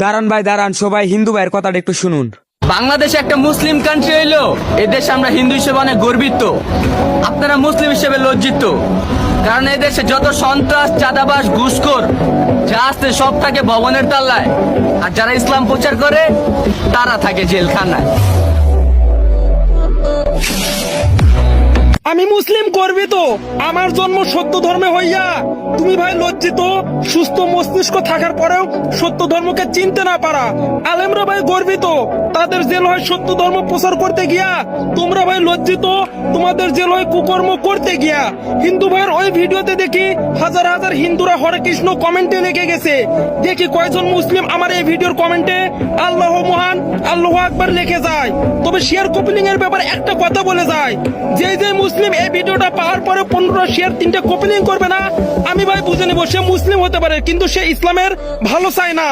দাঁড়ান ভাই দাঁড়ান, সবাই হিন্দু ভাইয়ের কথাটা একটু শুনুন। বাংলাদেশ একটা মুসলিম কান্ট্রি হইলো এদেশে আমরা হিন্দু হিসেবে অনেক গর্বিত, আপনারা মুসলিম হিসেবে লজ্জিত। কারণ এদেশে যত সন্ত্রাস, চাঁদাবাজ, ঘুষখোর যা আছে সব থাকে ভবনের তলায়, আর যারা ইসলাম প্রচার করে তারা থাকে জেলখানায়। আমি মুসলিম গর্বিত, আমার জন্ম সত্য ধর্মে হইয়া তুমি ভাই লজ্জিত। সুস্থ মস্তিষ্ক থাকার পরেও সত্য ধর্মকে চিনতে না পারা। আলেমরা ভাই গর্বিত, তাদের জেল হয় সত্য ধর্ম প্রচার করতে গিয়া। তোমরা ভাই লজ্জিত, তোমাদের জেল হয় কুকর্ম করতে গিয়া। হিন্দু ভাইয়ের ওই ভিডিওতে দেখি হাজার হাজার হিন্দুরা হরে কৃষ্ণ কমেন্টে লিখে গেছে। দেখি কয়জন মুসলিম আমার এই ভিডিওর কমেন্টে আল্লাহ মহান, আল্লাহু আকবার লিখে যায়। তবে শেয়ার কপিলিং এর ব্যাপারে একটা কথা বলে যায়, যে মুসলিম এই ভিডিওটা পাওয়ার পরে 15 শেয়ার 3টে কপিলিং করবে না, আমি ভাই বুঝে নিব সে মুসলিম হতে পারে কিন্তু সে ইসলামের ভালো চায় না।